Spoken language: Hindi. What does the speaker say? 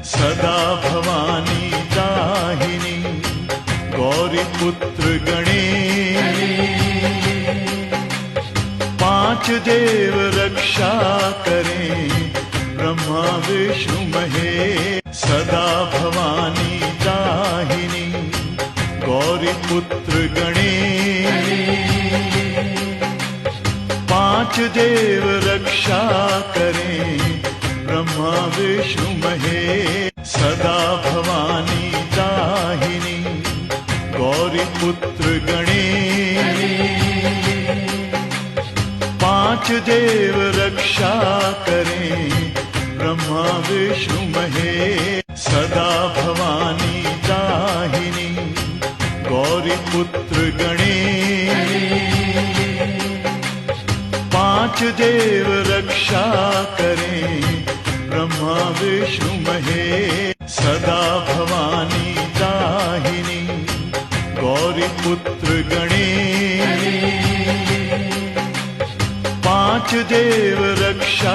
सदा भवानी दाहिनी गौरी पुत्र गणेश। पांच देव रक्षा करें ब्रह्मा विष्णु महेश। सदा भवानी दाहिनी गौरी पुत्र गणेश। पांच देव रक्षा करें ब्रह्मा विष्णु महेश। सदा भवानी दाहिनी गौरी पुत्र गणेश। पांच देव रक्षा करें ब्रह्मा विष्णु महेश। सदा भवानी दाहिनी गौरी पुत्र गणेश। पांच देव रक्षा करें ब्रह्मा विष्णु महेश। सदा भवानी दाहिनी गौरी पुत्र गणेश। पांच देव रक्षा